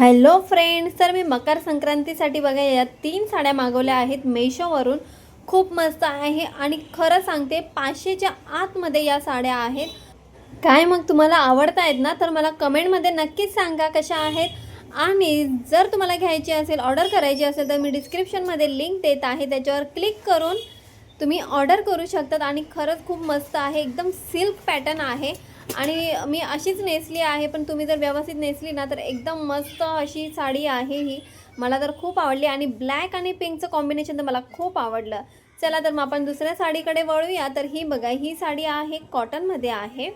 Hello friends, तर मी मकर संक्रांतीसाठी बघा या 3 साड्या मागवल्या आहेत मेशोवरून. खूप मस्त आहे आणि खरं सांगते 500च्या आतमध्ये या साड्या आहेत. काय मग तुम्हाला आवडतायत ना? तर मला कमेंटमध्ये नक्कीच सांगा कशा आहेत. आणि जर तुम्हाला घ्यायची असेल, ऑर्डर करायची असेल, तर मी डिस्क्रिप्शनमध्ये लिंक देत आहे, त्याच्यावर क्लिक करून तुम्ही ऑर्डर करू शकतात. आणि खरंच खूप मस्त आहे, एकदम सिल्क पॅटर्न आहे. आणि मी अशीच नेसली आहे, पण तुम्ही जर व्यवस्थित नेसली ना तर एकदम मस्त अशी साडी आहे ही. मला तर खूप आवडली आणि ब्लॅक आणि पिंकचं कॉम्बिनेशन तर मला खूप आवडलं. चला तर मग आपण दुसऱ्या साडीकडे वळूया. तर ही बघा, ही साडी आहे कॉटनमध्ये आहे.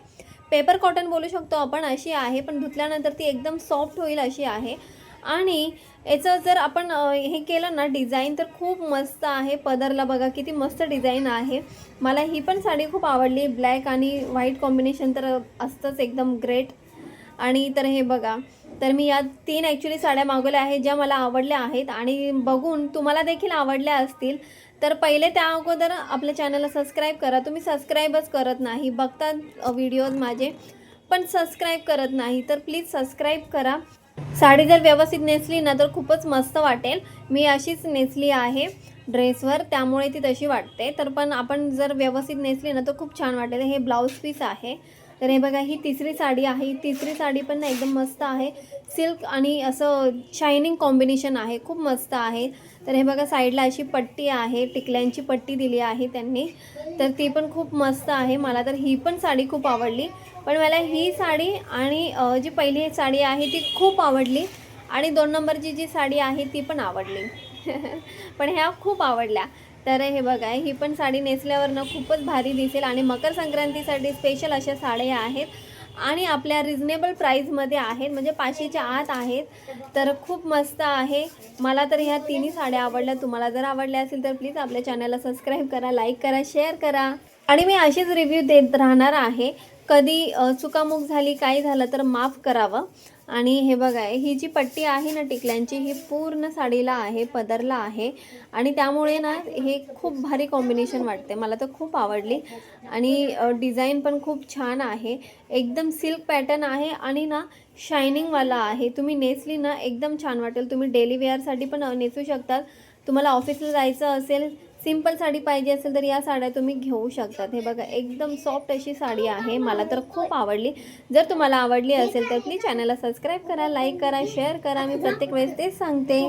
पेपर कॉटन बोलू शकतो आपण, अशी आहे. पण धुतल्यानंतर ती एकदम सॉफ्ट होईल अशी आहे. आणि याचं जर आपण हे केलं ना डिझाईन, तर खूप मस्त आहे. पदरला बघा किती मस्त डिझाईन आहे. मला ही पण साडी खूप आवडली. ब्लॅक आणि व्हाईट कॉम्बिनेशन तर असतंच, एकदम ग्रेट. आणि तर हे बघा, तर मी या 3 ॲक्च्युली साड्या मागवल्या आहेत, ज्या मला आवडल्या आहेत आणि बघून तुम्हाला देखील आवडल्या असतील. तर पहिले त्या अगोदर आपल्या चॅनलला सबस्क्राईब करा. तुम्ही सबस्क्राईबच करत नाही, बघतात व्हिडिओज माझे पण सबस्क्राईब करत नाही, तर प्लीज सबस्क्राईब करा. साडी जर व्यवस्थित नेसली ना तर खूपच मस्त वाटेल. मी अशीच नेसली आहे ड्रेसवर, त्यामुळे ती तशी वाटते. तर पण आपण जर व्यवस्थित नेसली ना तर खूप छान वाटेल. हे ब्लाऊज पीस आहे. तर हे बघा, ही तिसरी साडी आहे. ही तिसरी साडी पण ना एकदम मस्त आहे. सिल्क आणि असं शायनिंग कॉम्बिनेशन आहे, खूप मस्त आहे. तर हे बघा, साईडला अशी पट्टी आहे, टिकल्यांची पट्टी दिली आहे त्यांनी. तर ती पण खूप मस्त आहे. मला तर ही पण साडी खूप आवडली. पण मला ही साडी आणि जी पहिली साडी आहे ती खूप आवडली. आणि 2 नंबरची जी साडी आहे ती पण आवडली. पण ह्या खूप आवडल्या. तर हे बघा, ही पण साडी नेसल्यावर ना खूपच भारी दिसेल. आणि मकर संक्रांतीसाठी स्पेशल अशा साड्या आहेत आणि आपल्या रिजनेबल प्राईजमध्ये आहेत, म्हणजे 500च्या आत आहेत. तर खूप मस्त आहे. मला तर ह्या तिन्ही साड्या आवडल्या. तुम्हाला जर आवडल्या असेल तर प्लीज आपल्या चॅनलला सबस्क्राईब करा, लाईक करा, शेअर करा. आणि मी अशीच रिव्ह्यू देत राहणार आहे. कधी चुकामुक झाली, काही झालं तर माफ करावं. आणि हे बघा, ही जी पट्टी आहे ना टिकल्यांची, ही पूर्ण साडीला आहे, पदरला आहे. आणि त्यामुळे ना हे खूप भारी कॉम्बिनेशन वाटते. मला तर खूप आवडली. आणि डिझाईन पण खूप छान आहे. एकदम सिल्क पॅटर्न आहे आणि ना शायनिंगवाला आहे. तुम्ही नेसली ना एकदम छान वाटेल. तुम्ही डेली वेअरसाठी पण नेसू शकतात. तुम्हाला ऑफिसला जायचं असेल, सिंपल साडी पाहिजे असेल, तर या साड्या तुम्ही घेऊ शकतात. हे बघा, एकदम सॉफ्ट अशी साडी आहे. मला तर खूप आवडली. जर तुम्हाला आवडली असेल तर प्लीज चॅनलला सबस्क्राईब करा, लाईक करा, शेअर करा. मी प्रत्येक वेळेस तेच सांगते.